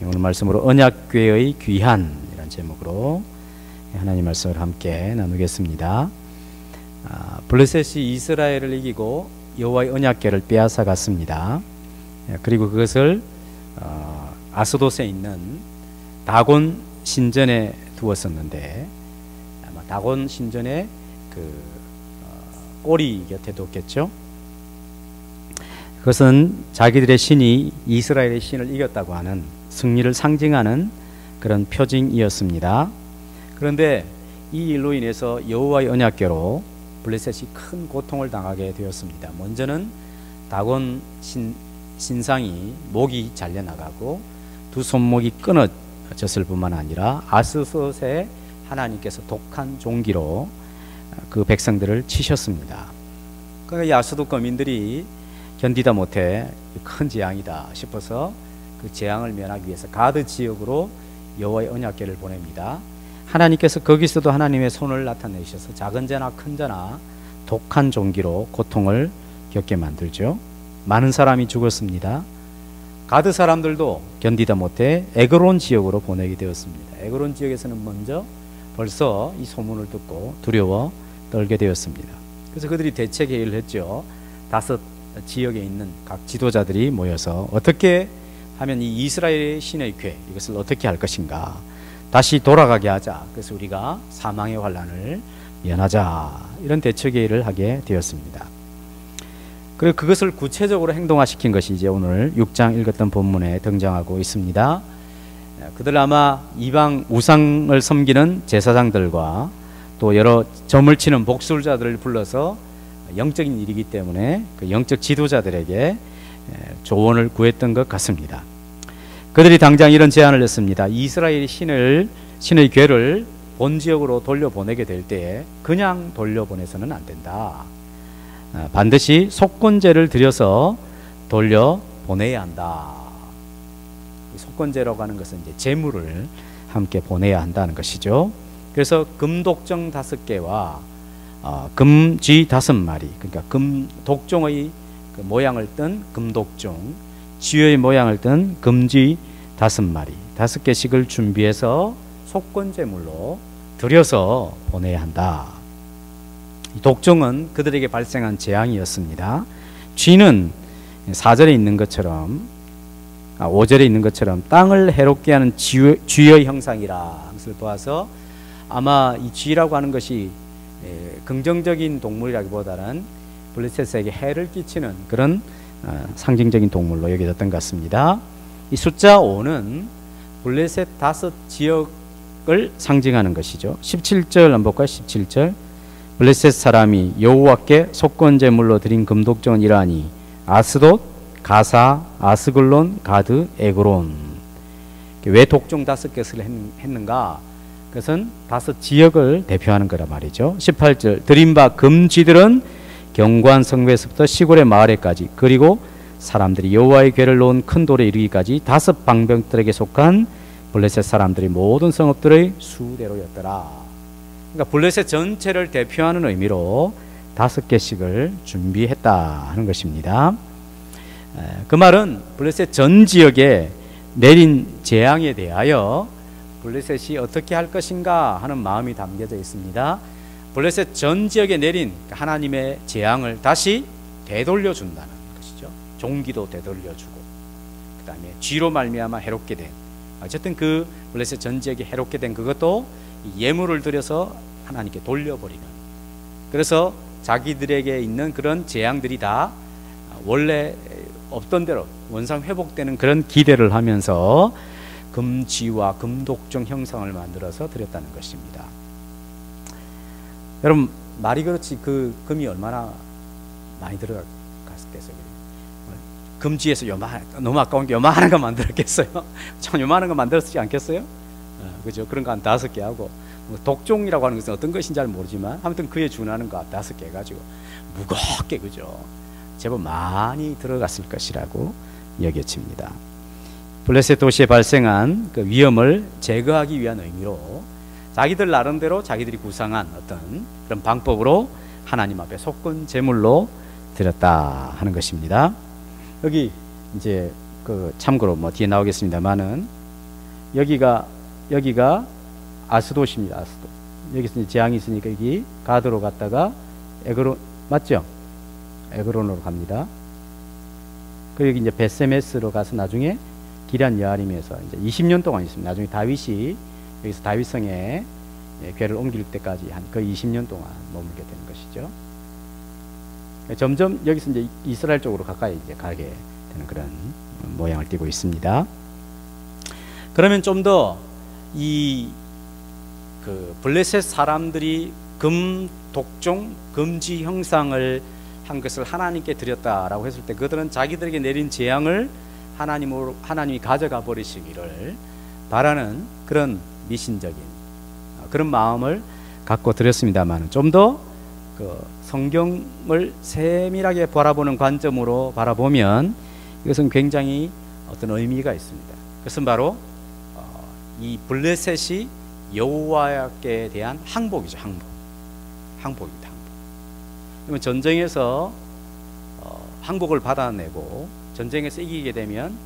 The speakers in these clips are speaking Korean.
오늘 말씀으로 언약궤의 귀한이라는 제목으로 하나님 말씀을 함께 나누겠습니다. 블레셋이 이스라엘을 이기고 여호와의 언약궤를 빼앗아 갔습니다. 그리고 그것을 아스돗에 있는 다곤 신전에 두었었는데, 아마 다곤 신전의 꼬리 곁에 뒀겠죠. 그것은 자기들의 신이 이스라엘의 신을 이겼다고 하는 승리를 상징하는 그런 표징이었습니다. 그런데 이 일로 인해서 여호와의 언약궤로 블레셋이 큰 고통을 당하게 되었습니다. 먼저는 다곤 신상이 목이 잘려나가고 두 손목이 끊어졌을 뿐만 아니라 아스돗에 하나님께서 독한 종기로 그 백성들을 치셨습니다. 그러니까 이 아스돗 거민들이 견디다 못해 큰 재앙이다 싶어서 그 재앙을 면하기 위해서 가드 지역으로 여호와의 언약궤를 보냅니다. 하나님께서 거기서도 하나님의 손을 나타내셔서 작은 자나 큰 자나 독한 종기로 고통을 겪게 만들죠. 많은 사람이 죽었습니다. 가드 사람들도 견디다 못해 에그론 지역으로 보내게 되었습니다. 에그론 지역에서는 먼저 벌써 이 소문을 듣고 두려워 떨게 되었습니다. 그래서 그들이 대책 회의를 했죠. 5 지역에 있는 각 지도자들이 모여서 어떻게 하면 이 이스라엘의 신의 궤, 이것을 어떻게 할 것인가, 다시 돌아가게 하자. 그래서 우리가 사망의 환난을 면하자, 이런 대책회의를 하게 되었습니다. 그리고 그것을 구체적으로 행동화시킨 것이 이제 오늘 6장 읽었던 본문에 등장하고 있습니다. 그들 아마 이방 우상을 섬기는 제사장들과 또 여러 점을 치는 복술자들을 불러서 영적인 일이기 때문에 그 영적 지도자들에게 조언을 구했던 것 같습니다. 그들이 당장 이런 제안을 했습니다. 이스라엘이 신의 궤를 본 지역으로 돌려보내게 될 때에 그냥 돌려보내서는 안 된다. 반드시 속건제를 드려서 돌려보내야 한다. 속건제라고 하는 것은 이제 제물을 함께 보내야 한다는 것이죠. 그래서 금독종 5개와 금쥐 5마리, 그러니까 독종의 그 모양을 뜬 금독종, 쥐의 모양을 뜬 금쥐 5마리, 5개씩을 준비해서 속건제물로 드려서 보내야 한다. 독종은 그들에게 발생한 재앙이었습니다. 쥐는 4절에 있는 것처럼 5절에 있는 것처럼 땅을 해롭게 하는 쥐의 형상이라 것을 보아서 아마 이 쥐라고 하는 것이 긍정적인 동물이라기보다는 블레셋에게 해를 끼치는 그런 상징적인 동물로 여겨졌던 것 같습니다. 이 숫자 5는 블레셋 5 지역을 상징하는 것이죠. 17절 한번 볼까요? 17절 블레셋 사람이 여호와께 속건제물로 드린 금독종은 이러하니 아스돗, 가사, 아스글론, 가드, 에그론. 왜 독종 5개를 했는가? 그것은 5 지역을 대표하는 거란 말이죠. 18절 드린 바 금쥐들은 경관 성읍에서부터 시골의 마을에까지, 그리고 사람들이 여호와의 궤를 놓은 큰 돌에 이르기까지 5 방병들에게 속한 블레셋 사람들이 모든 성읍들의 수대로였더라. 그러니까 블레셋 전체를 대표하는 의미로 5개씩을 준비했다 하는 것입니다. 그 말은 블레셋 전 지역에 내린 재앙에 대하여 블레셋이 어떻게 할 것인가 하는 마음이 담겨져 있습니다. 블레셋 전 지역에 내린 하나님의 재앙을 다시 되돌려 준다는 것이죠. 종기도 되돌려주고, 그 다음에 쥐로 말미암아 해롭게 된, 어쨌든 그 블레셋 전 지역에 해롭게 된 그것도 예물을 드려서 하나님께 돌려버리는, 그래서 자기들에게 있는 그런 재앙들이 다 원래 없던 대로 원상 회복되는 그런 기대를 하면서 금쥐와 금독종 형상을 만들어서 드렸다는 것입니다. 여러분, 말이 그렇지 그 금이 얼마나 많이 들어갔겠어요? 금쥐에서 너무 아까운 게 요만한 거 만들었겠어요? 참 요만한 거 만들었지 않겠어요? 그죠? 그런 거 한 5개 하고, 독종이라고 하는 것은 어떤 것인지 잘 모르지만 아무튼 그에 준하는 거 5개 해가지고 무겁게, 그죠? 제법 많이 들어갔을 것이라고 여겨집니다. 블레셋 도시에 발생한 그 위험을 제거하기 위한 의미로 자기들 나름대로 자기들이 구상한 어떤 그런 방법으로 하나님 앞에 속건 제물로 드렸다 하는 것입니다. 여기 이제 그 참고로 뭐 뒤에 나오겠습니다만은 여기가 아스돗입니다. 아스돗. 여기서 이제 재앙이 있으니까 여기 가드로 갔다가 에그론 맞죠? 에그론으로 갑니다. 그리고 여기 이제 베세메스로 가서 나중에 기럇 여아림에서 이제 20년 동안 있습니다. 나중에 다윗이 여기서 다윗성에 궤를 옮길 때까지 한 거의 20년 동안 머물게 되는 것이죠. 점점 여기서 이제 이스라엘 쪽으로 가까이 이제 가게 되는 그런 모양을 띠고 있습니다. 그러면 좀 더 이 그 블레셋 사람들이 금 독종 금지 형상을 한 것을 하나님께 드렸다라고 했을 때 그들은 자기들에게 내린 재앙을 하나님이 가져가 버리시기를 바라는 그런 미신적인 그런 마음을 갖고 드렸습니다만 좀 더 그 성경을 세밀하게 바라보는 관점으로 바라보면 이것은 굉장히 어떤 의미가 있습니다. 그것은 바로 이 블레셋이 여호와께 대한 항복이죠. 항복입니다. 항복. 전쟁에서 항복을 받아내고 전쟁에서 이기게 되면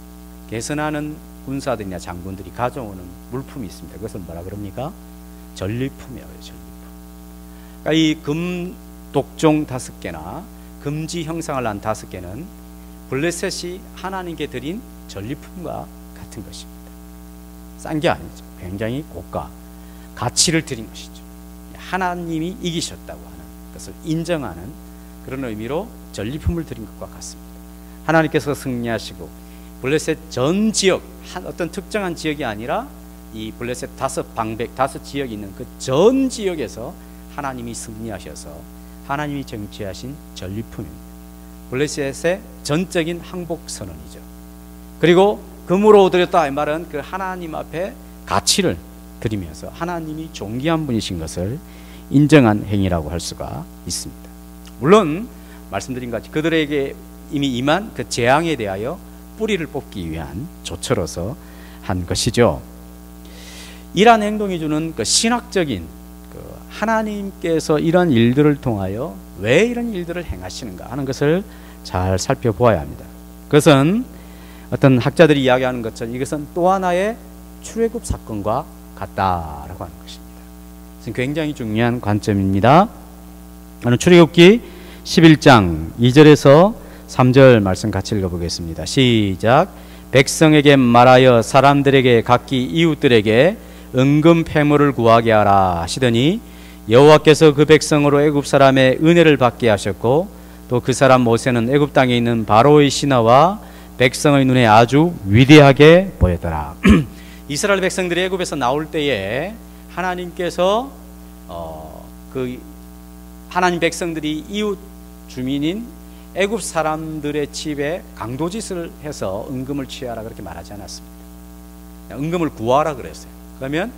개선하는 군사들이나 장군들이 가져오는 물품이 있습니다. 그것을 뭐라 그럽니까? 전리품이라고 해요. 전리품. 그러니까 이 금 독종 5개나 금지 형상을 한 5개는 블레셋이 하나님께 드린 전리품과 같은 것입니다. 싼 게 아니죠. 굉장히 고가 가치를 드린 것이죠. 하나님이 이기셨다고 하는 것을 인정하는 그런 의미로 전리품을 드린 것과 같습니다. 하나님께서 승리하시고 블레셋 전 지역, 어떤 특정한 지역이 아니라 이 블레셋 5지역이 있는 그 전 지역에서 하나님이 승리하셔서 하나님이 정치하신 전리품입니다. 블레셋의 전적인 항복 선언이죠. 그리고 금으로 드렸다 이 말은 그 하나님 앞에 가치를 드리면서 하나님이 존귀한 분이신 것을 인정한 행위라고 할 수가 있습니다. 물론 말씀드린 것 같이 그들에게 이미 임한 그 재앙에 대하여 뿌리를 뽑기 위한 조처로서 한 것이죠. 이러한 행동이 주는 그 신학적인 그 하나님께서 이런 일들을 통하여 왜 이런 일들을 행하시는가 하는 것을 잘 살펴보아야 합니다. 그것은 어떤 학자들이 이야기하는 것처럼 이것은 또 하나의 출애굽 사건과 같다라고 하는 것입니다. 굉장히 중요한 관점입니다. 오늘 출애굽기 11장 2절에서 3절 말씀 같이 읽어보겠습니다. 시작. 백성에게 말하여 사람들에게 각기 이웃들에게 은금 패물을 구하게 하라 하시더니 여호와께서 그 백성으로 애굽 사람의 은혜를 받게 하셨고 또 그 사람 모세는 애굽 땅에 있는 바로의 신하와 백성의 눈에 아주 위대하게 보였더라. 이스라엘 백성들이 애굽에서 나올 때에 하나님께서 그 하나님 백성들이 이웃 주민인 애굽 사람들의 집에 강도짓을 해서 은금을 취하라 그렇게 말하지 않았습니다. 은금을 구하라 그랬어요. 그러면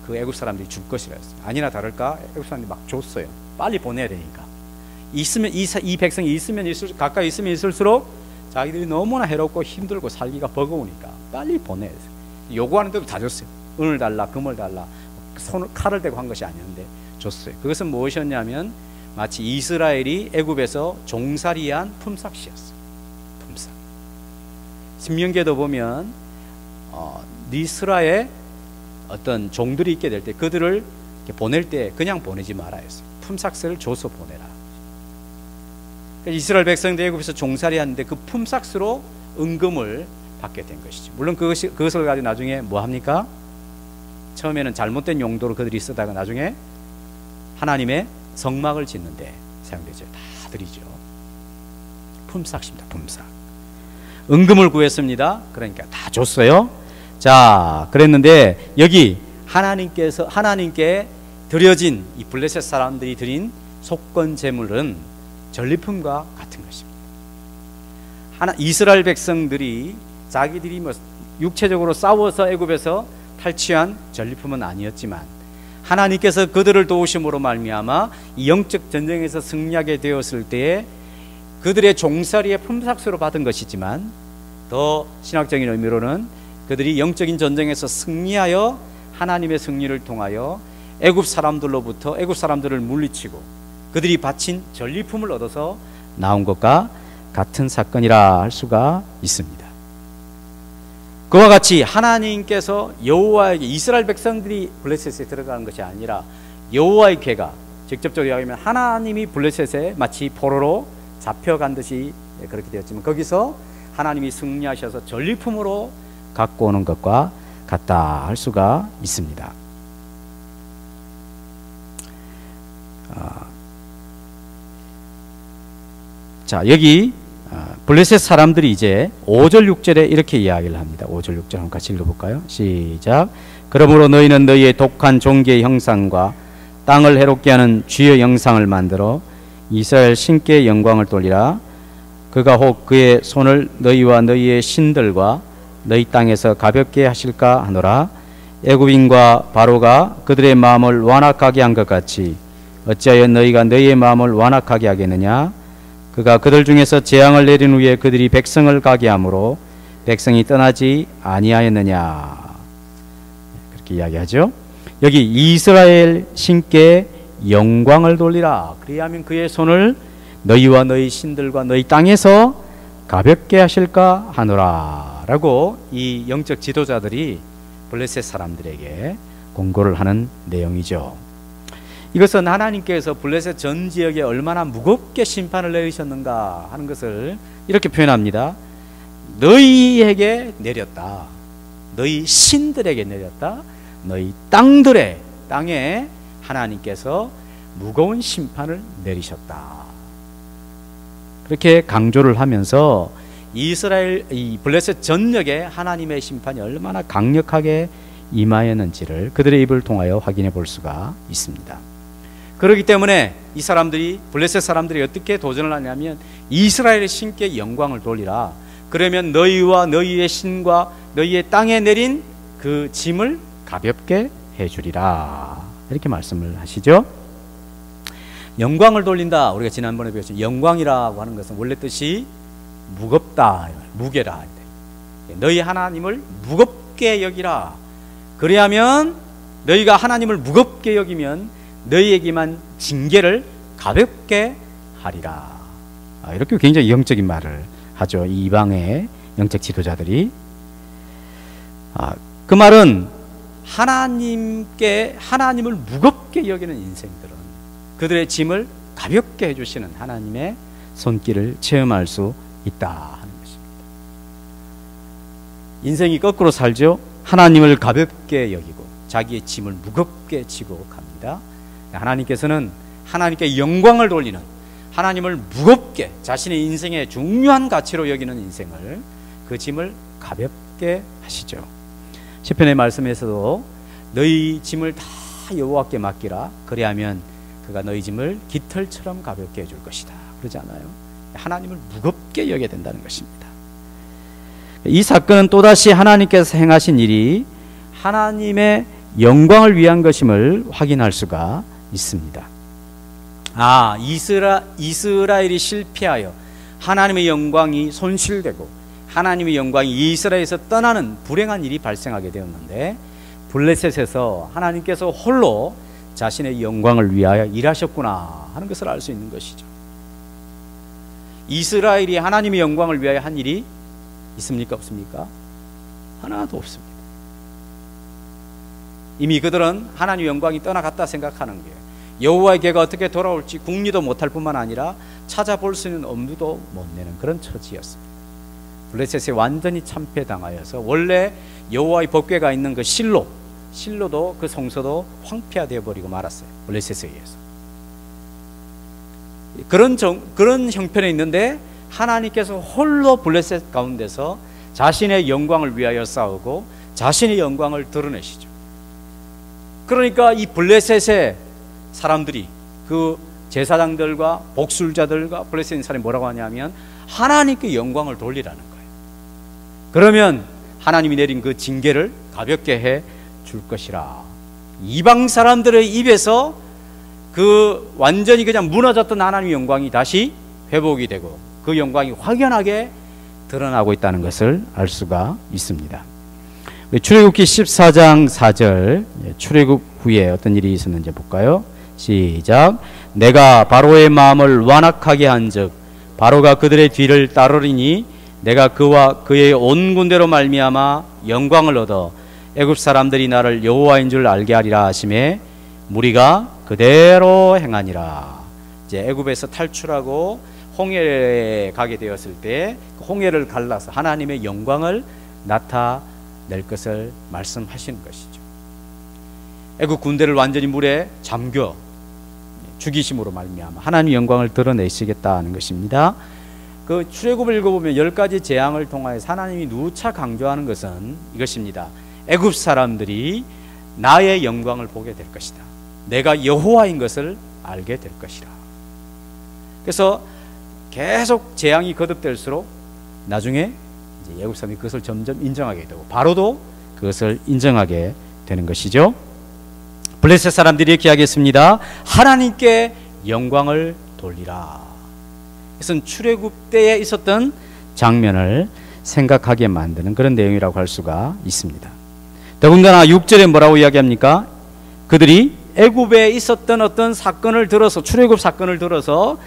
그 애굽 사람들이 줄 것이라 했어요. 아니나 다를까 애굽 사람들이 막 줬어요. 빨리 보내야 되니까. 있으면 이 백성이 가까이 있으면 있을수록 자기들이 너무나 해롭고 힘들고 살기가 버거우니까 빨리 보내야 돼요. 요구하는데도 다 줬어요. 은을 달라, 금을 달라, 칼을 대고 한 것이 아니었는데 줬어요. 그것은 무엇이었냐면 마치 이스라엘이 애굽에서 종살이한 품삯이었어요. 품삯. 신명기에도 보면 리스라에 어떤 종들이 있게 될 때 그들을 보낼 때 그냥 보내지 말아야 했어요. 품삯을 줘서 보내라. 이스라엘 백성들이 애굽에서 종살이하는데 그 품삯으로 은금을 받게 된 것이죠. 물론 그것을 가지고 나중에 뭐 합니까? 처음에는 잘못된 용도로 그들이 쓰다가 나중에 하나님의 성막을 짓는데 사용되죠. 다 드리죠. 품삯입니다. 품삯. 은금을 구했습니다. 그러니까 다 줬어요. 자, 그랬는데 여기 하나님께 드려진 이 블레셋 사람들이 드린 속건 제물은 전리품과 같은 것입니다. 이스라엘 백성들이 자기들이 뭐 육체적으로 싸워서 애굽에서 탈취한 전리품은 아니었지만 하나님께서 그들을 도우심으로 말미암아 이 영적 전쟁에서 승리하게 되었을 때에 그들의 종살이의 품삯으로 받은 것이지만 더 신학적인 의미로는 그들이 영적인 전쟁에서 승리하여 하나님의 승리를 통하여 애굽 사람들을 물리치고 그들이 바친 전리품을 얻어서 나온 것과 같은 사건이라 할 수가 있습니다. 그와 같이 하나님께서 여호와에게 이스라엘 백성들이 블레셋에 들어가는 것이 아니라 여호와의 궤가 직접적으로 이야기하면 하나님이 블레셋에 마치 포로로 잡혀간 듯이 그렇게 되었지만 거기서 하나님이 승리하셔서 전리품으로 갖고 오는 것과 같다 할 수가 있습니다. 자, 여기 블레셋 사람들이 이제 5절 6절에 이렇게 이야기를 합니다. 5절 6절 한번 같이 읽어볼까요? 시작. 그러므로 너희는 너희의 독한 종기의 형상과 땅을 해롭게 하는 쥐의 형상을 만들어 이스라엘 신께 영광을 돌리라. 그가 혹 그의 손을 너희와 너희의 신들과 너희 땅에서 가볍게 하실까 하노라. 애굽인과 바로가 그들의 마음을 완악하게 한 것 같이 어찌하여 너희가 너희의 마음을 완악하게 하겠느냐. 그가 그들 중에서 재앙을 내린 후에 그들이 백성을 가게 하므로 백성이 떠나지 아니하였느냐. 그렇게 이야기하죠. 여기 이스라엘 신께 영광을 돌리라. 그리하면 그의 손을 너희와 너희 신들과 너희 땅에서 가볍게 하실까 하노라 라고 이 영적 지도자들이 블레셋 사람들에게 공고를 하는 내용이죠. 이것은 하나님께서 블레셋 전 지역에 얼마나 무겁게 심판을 내리셨는가 하는 것을 이렇게 표현합니다. 너희에게 내렸다. 너희 신들에게 내렸다. 너희 땅에 하나님께서 무거운 심판을 내리셨다. 그렇게 강조를 하면서 이스라엘 이 블레셋 전역에 하나님의 심판이 얼마나 강력하게 임하였는지를 그들의 입을 통하여 확인해 볼 수가 있습니다. 그렇기 때문에 이 사람들이 블레셋 사람들이 어떻게 도전을 하냐면 이스라엘의 신께 영광을 돌리라. 그러면 너희와 너희의 신과 너희의 땅에 내린 그 짐을 가볍게 해주리라. 이렇게 말씀을 하시죠. 영광을 돌린다. 우리가 지난번에 배웠죠. 영광이라고 하는 것은 원래 뜻이 무겁다, 무게라. 너희 하나님을 무겁게 여기라. 그래야면 너희가 하나님을 무겁게 여기면 너희에게만 징계를 가볍게 하리라. 이렇게 굉장히 영적인 말을 하죠. 이 이방의 영적 지도자들이. 그 말은 하나님을 무겁게 여기는 인생들은 그들의 짐을 가볍게 해주시는 하나님의 손길을 체험할 수 있다 하는 것입니다. 인생이 거꾸로 살죠. 하나님을 가볍게 여기고 자기의 짐을 무겁게 지고 갑니다. 하나님께서는 하나님께 영광을 돌리는, 하나님을 무겁게 자신의 인생의 중요한 가치로 여기는 인생을, 그 짐을 가볍게 하시죠. 시편의 말씀에서도 너희 짐을 다 여호와께 맡기라. 그리하면 그가 너희 짐을 깃털처럼 가볍게 해줄 것이다. 그러지 않아요? 하나님을 무겁게 여겨야 된다는 것입니다. 이 사건은 또다시 하나님께서 행하신 일이 하나님의 영광을 위한 것임을 확인할 수가 있습니다. 이스라엘이 실패하여 하나님의 영광이 손실되고 하나님의 영광이 이스라엘에서 떠나는 불행한 일이 발생하게 되었는데, 블레셋에서 하나님께서 홀로 자신의 영광을 위하여 일하셨구나 하는 것을 알 수 있는 것이죠. 이스라엘이 하나님의 영광을 위하여 한 일이 있습니까? 없습니까? 하나도 없습니다. 이미 그들은 하나님의 영광이 떠나갔다 생각하는 거예요. 여호와의 궤가 어떻게 돌아올지 궁리도 못할 뿐만 아니라 찾아볼 수 있는 엄두도 못 내는 그런 처지였습니다. 블레셋에 완전히 참패당하여서 원래 여호와의 법궤가 있는 그 실로도 그 성소도 황폐화되어 버리고 말았어요. 블레셋에 의해서. 그런 형편에 있는데 하나님께서 홀로 블레셋 가운데서 자신의 영광을 위하여 싸우고 자신의 영광을 드러내시죠. 그러니까 이 블레셋의 사람들이, 그 제사장들과 복술자들과 블레셋인 사람이 뭐라고 하냐면 하나님께 영광을 돌리라는 거예요. 그러면 하나님이 내린 그 징계를 가볍게 해 줄 것이라. 이방 사람들의 입에서 그 완전히 그냥 무너졌던 하나님의 영광이 다시 회복이 되고 그 영광이 확연하게 드러나고 있다는 것을 알 수가 있습니다. 출애굽기 14장 4절, 출애굽 후에 어떤 일이 있었는지 볼까요? 시작. 내가 바로의 마음을 완악하게 한즉 바로가 그들의 뒤를 따르리니 내가 그와 그의 온 군대로 말미암아 영광을 얻어 애굽 사람들이 나를 여호와인 줄 알게 하리라 하심에 무리가 그대로 행하니라. 이제 애굽에서 탈출하고 홍해에 가게 되었을 때 홍해를 갈라서 하나님의 영광을 나타낼 것을 말씀하시는 것이죠. 애굽 군대를 완전히 물에 잠겨 죽이심으로 말미암아 하나님의 영광을 드러내시겠다는 것입니다. 그 출애굽을 읽어보면 10가지 재앙을 통하여서 하나님이 누차 강조하는 것은 이것입니다. 애굽 사람들이 나의 영광을 보게 될 것이다. 내가 여호와인 것을 알게 될 것이라. 그래서 계속 재앙이 거듭될수록 나중에 이제 애굽 사람이 그것을 점점 인정하게 되고 바로도 그것을 인정하게 되는 것이죠. 블레셋 사람들이 이렇게 하겠습니다. 하나님께 영광을 돌리라. 이것은 출애굽 때에 있었던 장면을 생각하게 만드는 그런 내용이라고 할 수가 있습니다. 더군다나 6절에 뭐라고 이야기합니까? 그들이 애굽에 있었던 어떤 사건을 들어서 출애굽 사건을 들어서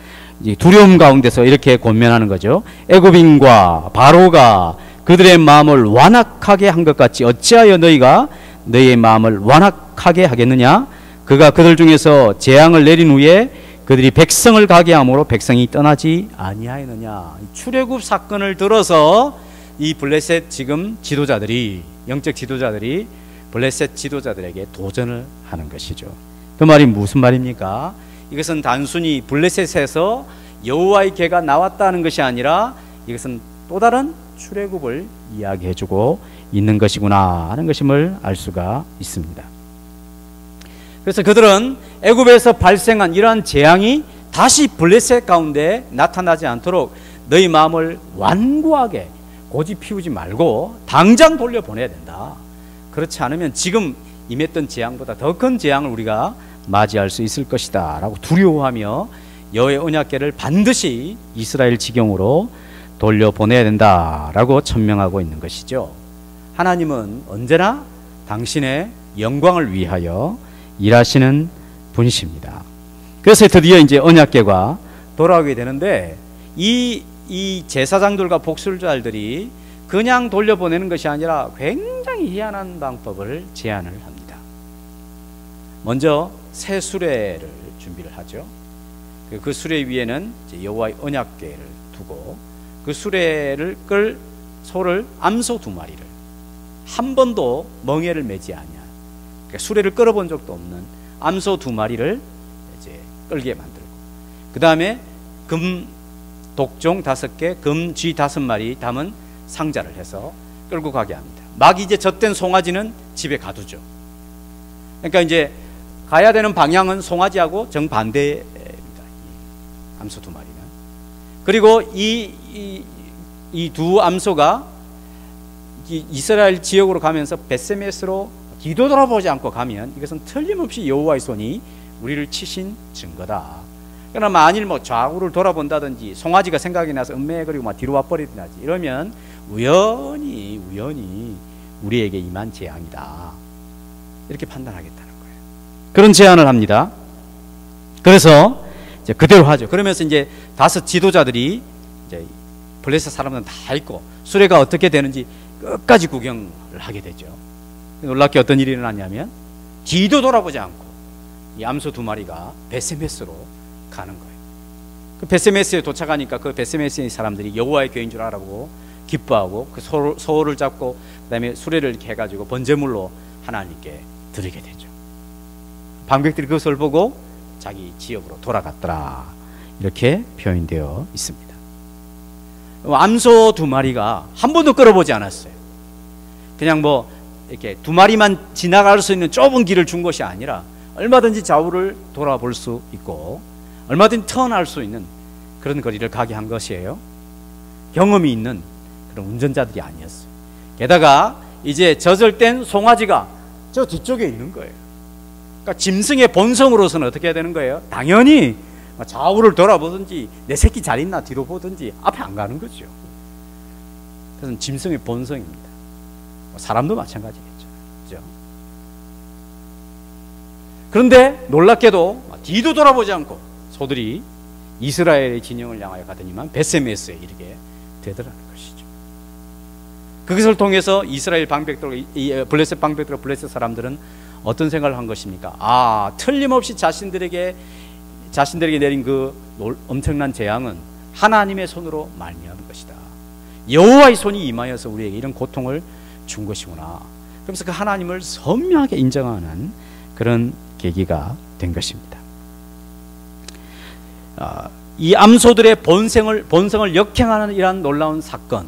두려움 가운데서 이렇게 권면하는 거죠. 애굽인과 바로가 그들의 마음을 완악하게 한 것 같이 어찌하여 너희가 너희의 마음을 완악하게 하겠느냐? 그가 그들 중에서 재앙을 내린 후에 그들이 백성을 가게 함으로 백성이 떠나지 아니하였느냐. 출애굽 사건을 들어서 이 블레셋 지금 지도자들이 영적 지도자들이 블레셋 지도자들에게 도전을 하는 것이죠. 그 말이 무슨 말입니까? 이것은 단순히 블레셋에서 여호와의 개가 나왔다는 것이 아니라 이것은 또 다른 출애굽을 이야기해주고 있는 것이구나 하는 것임을 알 수가 있습니다. 그래서 그들은 애굽에서 발생한 이러한 재앙이 다시 블레셋 가운데 나타나지 않도록 너희 마음을 완고하게 고집 피우지 말고 당장 돌려보내야 된다. 그렇지 않으면 지금 임했던 재앙보다 더 큰 재앙을 우리가 맞이할 수 있을 것이다 라고 두려워하며 여호와의 언약궤를 반드시 이스라엘 지경으로 돌려보내야 된다라고 천명하고 있는 것이죠. 하나님은 언제나 당신의 영광을 위하여 일하시는 분이십니다. 그래서 드디어 이제 언약궤가 돌아오게 되는데 이 제사장들과 복술자들이 그냥 돌려보내는 것이 아니라 굉장히 희한한 방법을 제안을 합니다. 먼저 새 수레를 준비를 하죠. 그 수레 위에는 여호와의 언약궤를 두고 그 수레를 끌 소를 암소 2마리를 한 번도 멍에를 매지 아니한, 그러니까 수레를 끌어본 적도 없는 암소 2마리를 이제 끌게 만들고, 그 다음에 금 독종 5개, 금 쥐 5마리 담은 상자를 해서 끌고 가게 합니다. 막 이제 젖된 송아지는 집에 가두죠. 그러니까 이제 가야 되는 방향은 송아지하고 정반대입니다. 암소 2마리는. 그리고 이 두 암소가 이스라엘 지역으로 가면서 벳세메스로 뒤도 돌아보지 않고 가면 이것은 틀림없이 여호와의 손이 우리를 치신 증거다. 그러나 만일 뭐 좌우를 돌아본다든지 송아지가 생각이 나서 음매거리고 막 뒤로 와버리든지 이러면 우연히 우리에게 임한 재앙이다, 이렇게 판단하겠다는 거예요. 그런 제안을 합니다. 그래서 이제 그대로 하죠. 그러면서 이제 5 지도자들이 이제 블레셋 사람들은 다 있고 수레가 어떻게 되는지 끝까지 구경을 하게 되죠. 놀랍게 어떤 일이 일어났냐면 뒤도 돌아보지 않고 이 암소 2마리가 벳세메스로 가는 거예요. 그 벳세메스에 도착하니까 그 벳세메스의 사람들이 여호와의 교인 줄 알아보고 기뻐하고 그 소를 잡고 그다음에 수레를 이렇게 해가지고 번제물로 하나님께 드리게 되죠. 방백들이 그것을 보고 자기 지역으로 돌아갔더라, 이렇게 표현되어 있습니다. 암소 2마리가 한 번도 끌어보지 않았어요. 그냥 뭐 이렇게 2마리만 지나갈 수 있는 좁은 길을 준 것이 아니라 얼마든지 좌우를 돌아볼 수 있고 얼마든지 턴할 수 있는 그런 거리를 가게 한 것이에요. 경험이 있는 그런 운전자들이 아니었어요. 게다가 이제 젖을 뗀 송아지가 저 뒤쪽에 있는 거예요. 그러니까 짐승의 본성으로서는 어떻게 해야 되는 거예요? 당연히 좌우를 돌아보든지 내 새끼 잘 있나 뒤로 보든지 앞에 안 가는 거죠. 그것은 짐승의 본성입니다. 사람도 마찬가지겠죠. 그렇죠? 그런데 놀랍게도 뒤도 돌아보지 않고 소들이 이스라엘의 진영을 향하여 가더니만 벳세메스에 이르게 되더라는 것이죠. 그것을 통해서 이스라엘 방백들, 블레셋 방백들, 블레셋 사람들은 어떤 생각을 한 것입니까? 아, 틀림없이 자신들에게 내린 그 엄청난 재앙은 하나님의 손으로 말미암은 것이다. 여호와의 손이 임하여서 우리에게 이런 고통을 준 것이구나. 그러면서 그 하나님을 선명하게 인정하는 그런 계기가 된 것입니다. 이 암소들의 본성을 역행하는 이러한 놀라운 사건,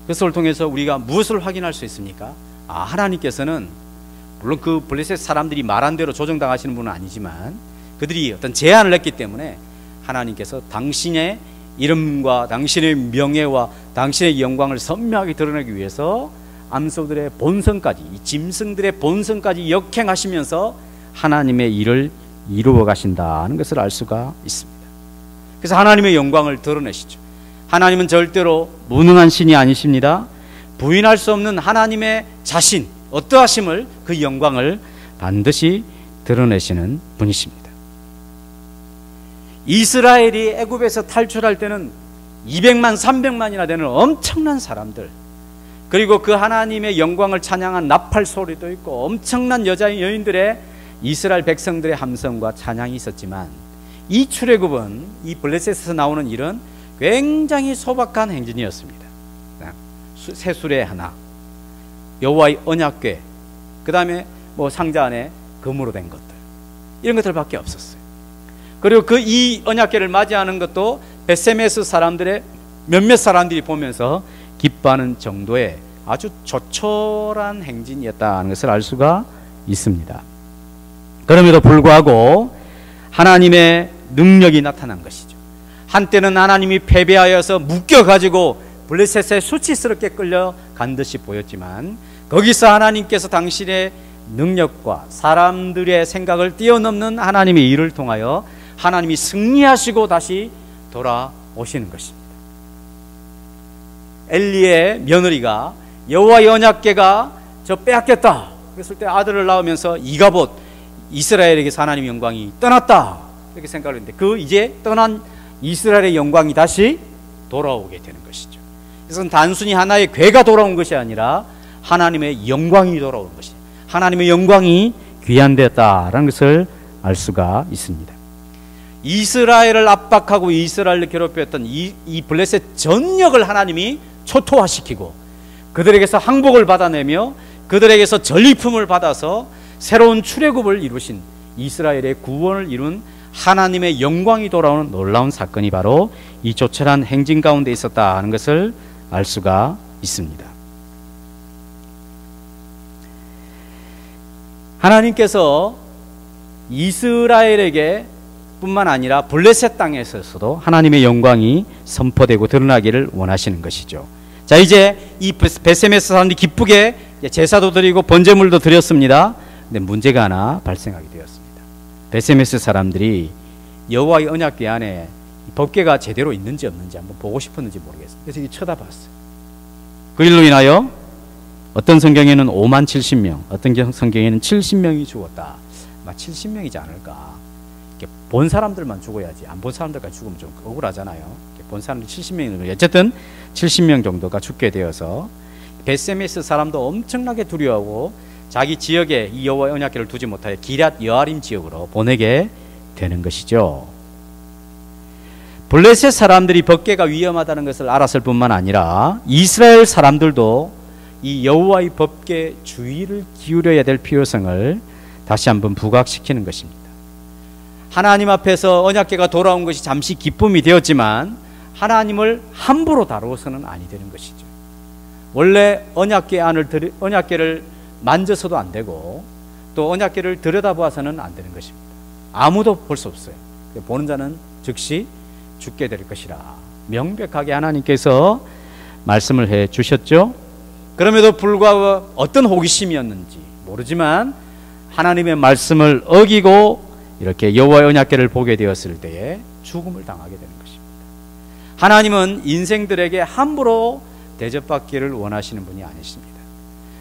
그것을 통해서 우리가 무엇을 확인할 수 있습니까? 하나님께서는 물론 그 블레셋 사람들이 말한 대로 조정당하시는 분은 아니지만 그들이 어떤 제안을 했기 때문에 하나님께서 당신의 이름과 당신의 명예와 당신의 영광을 선명하게 드러내기 위해서 암소들의 본성까지, 이 짐승들의 본성까지 역행하시면서 하나님의 일을 이루어 가신다는 것을 알 수가 있습니다. 그래서 하나님의 영광을 드러내시죠. 하나님은 절대로 무능한 신이 아니십니다. 부인할 수 없는 하나님의 자신, 어떠하심을, 그 영광을 반드시 드러내시는 분이십니다. 이스라엘이 애굽에서 탈출할 때는 200만, 300만이나 되는 엄청난 사람들, 그리고 그 하나님의 영광을 찬양한 나팔 소리도 있고 엄청난 여인들의 이스라엘 백성들의 함성과 찬양이 있었지만, 이 출애굽은, 이 블레셋에서 나오는 일은 굉장히 소박한 행진이었습니다. 새수레 하나, 여호와의 언약궤, 그 다음에 상자 안에 금으로 된 것들, 이런 것들밖에 없었어요. 그리고 그 이 언약궤를 맞이하는 것도 벳세메스 사람들의 몇몇 사람들이 보면서 기뻐하는 정도의 아주 조촐한 행진이었다는 것을 알 수가 있습니다. 그럼에도 불구하고 하나님의 능력이 나타난 것이죠. 한때는 하나님이 패배하여서 묶여가지고 블레셋에 수치스럽게 끌려간 듯이 보였지만, 거기서 하나님께서 당신의 능력과 사람들의 생각을 뛰어넘는 하나님의 일을 통하여 하나님이 승리하시고 다시 돌아오시는 것입니다. 엘리의 며느리가 여호와의 언약궤가 저 빼앗겼다 그랬을 때 아들을 낳으면서 이가봇, 이스라엘에게서 하나님의 영광이 떠났다 이렇게 생각을 했는데, 그 이제 떠난 이스라엘의 영광이 다시 돌아오게 되는 것이죠. 그래서 단순히 하나의 궤가 돌아온 것이 아니라 하나님의 영광이 돌아오는 것이죠. 하나님의 영광이 귀환되었다라는 것을 알 수가 있습니다. 이스라엘을 압박하고 이스라엘을 괴롭혔던 이 블레셋 전역을 하나님이 초토화시키고 그들에게서 항복을 받아내며 그들에게서 전리품을 받아서 새로운 출애굽을 이루신, 이스라엘의 구원을 이룬 하나님의 영광이 돌아오는 놀라운 사건이 바로 이 조촐한 행진 가운데 있었다는 것을 알 수가 있습니다. 하나님께서 이스라엘에게 뿐만 아니라 블레셋 땅에서도 하나님의 영광이 선포되고 드러나기를 원하시는 것이죠. 자, 이제 이 벳세메스 사람들이 기쁘게 제사도 드리고 번제물도 드렸습니다. 근데 문제가 하나 발생하게 되었습니다. 벳세메스 사람들이 여호와의 언약궤 안에 법궤가 제대로 있는지 없는지 한번 보고 싶었는지 모르겠어요. 그래서 이렇게 쳐다봤어요. 그 일로 인하여 어떤 성경에는 5만 70명, 어떤 성경에는 70명이 죽었다. 아마 70명이지 않을까. 본 사람들만 죽어야지 안 본 사람들까지 죽으면 좀 억울하잖아요. 본 사람들 70명이, 어쨌든 70명 정도가 죽게 되어서 벳세메스 사람도 엄청나게 두려워하고 자기 지역에 이 여호와의 언약궤를 두지 못하여 기럇 여아림 지역으로 보내게 되는 것이죠. 블레셋 사람들이 법궤가 위험하다는 것을 알았을 뿐만 아니라 이스라엘 사람들도 이 여호와의 법궤 주의를 기울여야 될 필요성을 다시 한번 부각시키는 것입니다. 하나님 앞에서 언약궤가 돌아온 것이 잠시 기쁨이 되었지만 하나님을 함부로 다루어서는 아니 되는 것이죠. 원래 언약궤를 만져서도 안 되고 또 언약궤를 들여다보아서는 안 되는 것입니다. 아무도 볼 수 없어요. 보는 자는 즉시 죽게 될 것이라 명백하게 하나님께서 말씀을 해 주셨죠. 그럼에도 불구하고 어떤 호기심이었는지 모르지만 하나님의 말씀을 어기고 이렇게 여호와의 언약궤를 보게 되었을 때에 죽음을 당하게 되는 것입니다. 하나님은 인생들에게 함부로 대접받기를 원하시는 분이 아니십니다.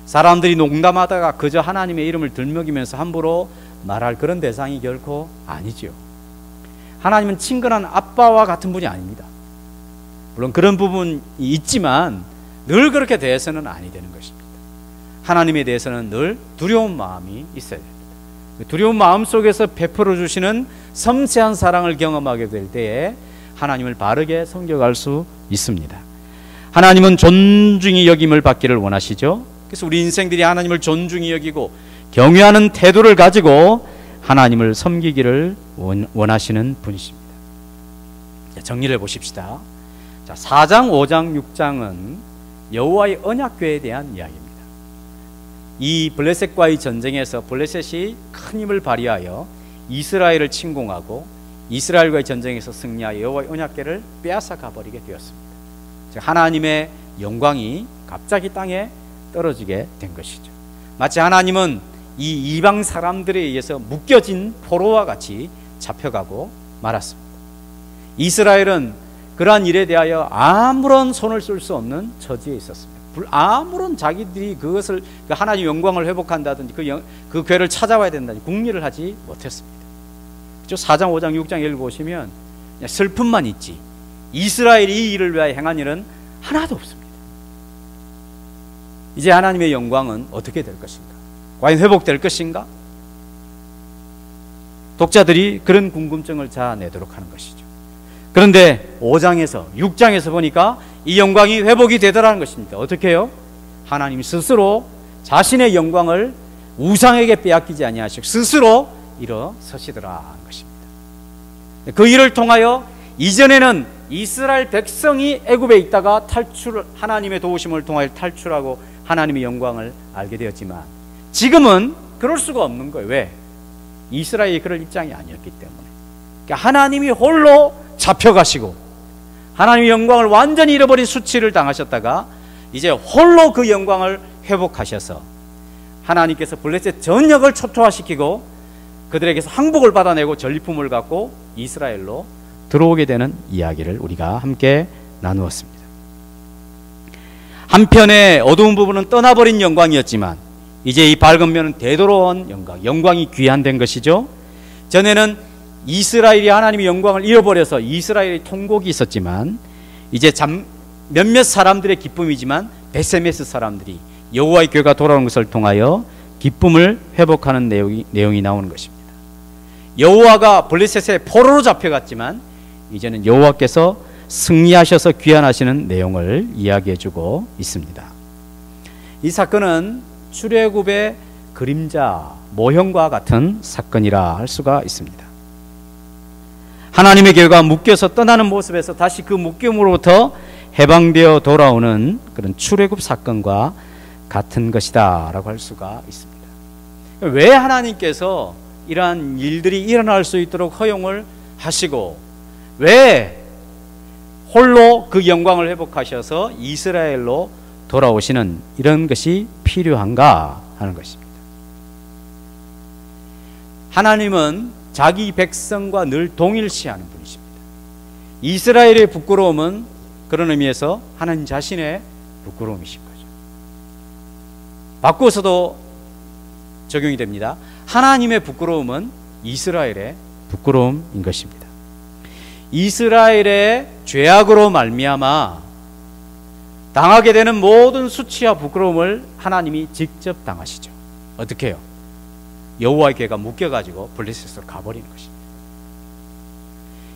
사람들이 농담하다가 그저 하나님의 이름을 들먹이면서 함부로 말할 그런 대상이 결코 아니지요. 하나님은 친근한 아빠와 같은 분이 아닙니다. 물론 그런 부분이 있지만 늘 그렇게 대해서는 아니 되는 것입니다. 하나님에 대해서는 늘 두려운 마음이 있어야 됩니다. 두려운 마음 속에서 베풀어 주시는 섬세한 사랑을 경험하게 될 때에 하나님을 바르게 섬겨갈 수 있습니다. 하나님은 존중이 여김을 받기를 원하시죠. 그래서 우리 인생들이 하나님을 존중이 여기고 경외하는 태도를 가지고 하나님을 섬기기를 원하시는 분이십니다. 정리를 해보십시다. 자, 4장, 5장, 6장은 여호와의 언약궤에 대한 이야기입니다. 이 블레셋과의 전쟁에서 블레셋이 큰 힘을 발휘하여 이스라엘을 침공하고 이스라엘과의 전쟁에서 승리하여 여호와의 언약궤를 빼앗아 가버리게 되었습니다. 즉 하나님의 영광이 갑자기 땅에 떨어지게 된 것이죠. 마치 하나님은 이 이방 사람들에 의해서 묶여진 포로와 같이 잡혀가고 말았습니다. 이스라엘은 그러한 일에 대하여 아무런 손을 쓸 수 없는 처지에 있었습니다. 아무런 자기들이 그것을 하나님의 영광을 회복한다든지 그 궤를 찾아와야 된다든지 궁리를 하지 못했습니다. 4장, 5장, 6장 읽어보시면 슬픔만 있지 이스라엘이 이 일을 위하여 행한 일은 하나도 없습니다. 이제 하나님의 영광은 어떻게 될 것인가? 과연 회복될 것인가? 독자들이 그런 궁금증을 자아내도록 하는 것이죠. 그런데 5장에서 6장에서 보니까 이 영광이 회복이 되더라는 것입니다. 어떻게 해요? 하나님 스스로 자신의 영광을 우상에게 빼앗기지 아니하시고 스스로 일어서시더라 하는 것입니다. 그 일을 통하여 이전에는 이스라엘 백성이 애굽에 있다가 하나님의 도우심을 통하여 탈출하고 하나님의 영광을 알게 되었지만 지금은 그럴 수가 없는 거예요. 왜? 이스라엘이 그럴 입장이 아니었기 때문에. 그러니까 하나님이 홀로 잡혀가시고 하나님의 영광을 완전히 잃어버린 수치를 당하셨다가 이제 홀로 그 영광을 회복하셔서 하나님께서 블레셋 전역을 초토화시키고 그들에게서 항복을 받아내고 전리품을 갖고 이스라엘로 들어오게 되는 이야기를 우리가 함께 나누었습니다. 한편의 어두운 부분은 떠나버린 영광이었지만 이제 이 밝은 면은 되돌아온 영광이 귀한된 것이죠. 전에는 이스라엘이 하나님의 영광을 잃어버려서 이스라엘의 통곡이 있었지만 이제 몇몇 사람들의 기쁨이지만 베세메스 사람들이 여호와의 궤가 돌아오는 것을 통하여 기쁨을 회복하는 내용이 나오는 것입니다. 여호와가 블레셋의 포로로 잡혀갔지만 이제는 여호와께서 승리하셔서 귀환하시는 내용을 이야기해주고 있습니다. 이 사건은 출애굽의 그림자 모형과 같은 사건이라 할 수가 있습니다. 하나님의 궤가 묶여서 떠나는 모습에서 다시 그 묶임으로부터 해방되어 돌아오는 그런 출애굽 사건과 같은 것이다 라고 할 수가 있습니다. 왜 하나님께서 이러한 일들이 일어날 수 있도록 허용을 하시고 왜 홀로 그 영광을 회복하셔서 이스라엘로 돌아오시는 이런 것이 필요한가 하는 것입니다. 하나님은 자기 백성과 늘 동일시하는 분이십니다. 이스라엘의 부끄러움은 그런 의미에서 하나님 자신의 부끄러움이신 거죠. 바꾸어서도 적용이 됩니다. 하나님의 부끄러움은 이스라엘의 부끄러움인 것입니다. 이스라엘의 죄악으로 말미암아 당하게 되는 모든 수치와 부끄러움을 하나님이 직접 당하시죠. 어떻게 해요? 여호와의 궤가 묶여가지고 블레셋으로 가버리는 것입니다.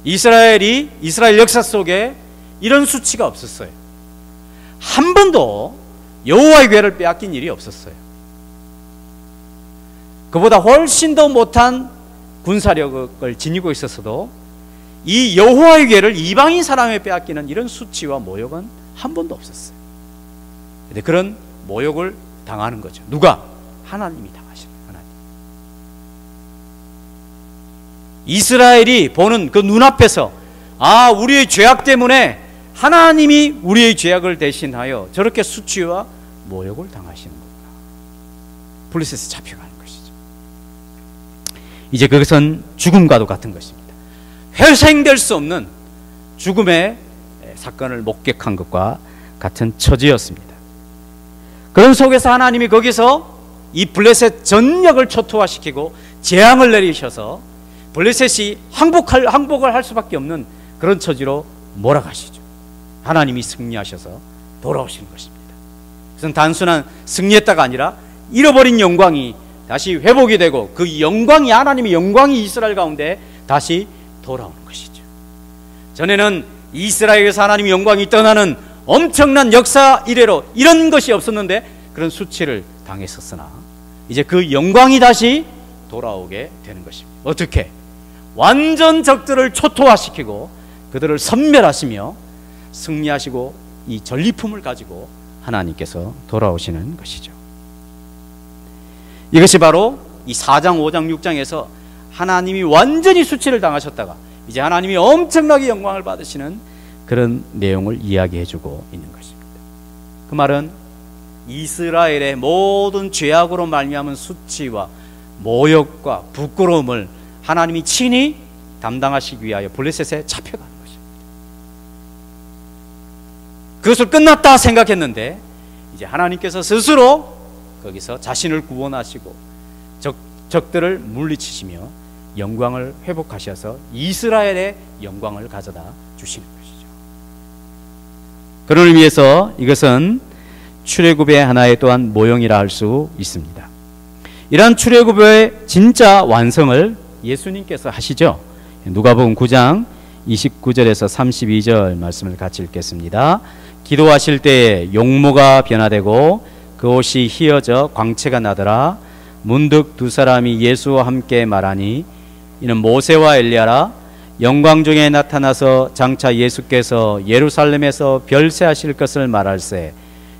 이스라엘 역사 속에 이런 수치가 없었어요. 한 번도 여호와의 궤를 빼앗긴 일이 없었어요. 그보다 훨씬 더 못한 군사력을 지니고 있었어도 이 여호와의 궤를 이방인 사람에 빼앗기는 이런 수치와 모욕은 한 번도 없었어요. 근데 그런 모욕을 당하는 거죠. 누가? 하나님이 당하시는 하나님. 이스라엘이 보는 그 눈앞에서 우리의 죄악 때문에 하나님이 우리의 죄악을 대신하여 저렇게 수치와 모욕을 당하시는 거구나. 블레셋에 잡혀가는 것이죠. 이제 그것은 죽음과도 같은 것입니다. 회생될 수 없는 죽음의 사건을 목격한 것과 같은 처지였습니다. 그런 속에서 하나님이 거기서 이 블레셋 전역을 초토화시키고 재앙을 내리셔서 블레셋이 항복을 할 수밖에 없는 그런 처지로 몰아가시죠. 하나님이 승리하셔서 돌아오시는 것입니다. 그것은 단순한 승리했다가 아니라 잃어버린 영광이 다시 회복이 되고 그 영광이 하나님의 영광이 이스라엘 가운데 다시 돌아오는 것이죠. 전에는 이스라엘에서 하나님의 영광이 떠나는 엄청난 역사 이래로 이런 것이 없었는데 그런 수치를 당했었으나 이제 그 영광이 다시 돌아오게 되는 것입니다. 어떻게? 완전 적들을 초토화시키고 그들을 섬멸하시며 승리하시고 이 전리품을 가지고 하나님께서 돌아오시는 것이죠. 이것이 바로 이 4장, 5장, 6장에서 하나님이 완전히 수치를 당하셨다가 이제 하나님이 엄청나게 영광을 받으시는 그런 내용을 이야기해주고 있는 것입니다. 그 말은 이스라엘의 모든 죄악으로 말미암은 수치와 모욕과 부끄러움을 하나님이 친히 담당하시기 위하여 블레셋에 잡혀가는 것입니다. 그것을 끝났다 생각했는데 이제 하나님께서 스스로 거기서 자신을 구원하시고 적들을 물리치시며 영광을 회복하셔서 이스라엘의 영광을 가져다 주시는 것이죠. 그런 의미에서 이것은 출애굽의 하나의 또한 모형이라 할 수 있습니다. 이러한 출애굽의 진짜 완성을 예수님께서 하시죠. 누가복음 9장 29절에서 32절 말씀을 같이 읽겠습니다. 기도하실 때에 용모가 변화되고 그 옷이 휘어져 광채가 나더라. 문득 두 사람이 예수와 함께 말하니 이는 모세와 엘리야라. 영광 중에 나타나서 장차 예수께서 예루살렘에서 별세하실 것을 말할세.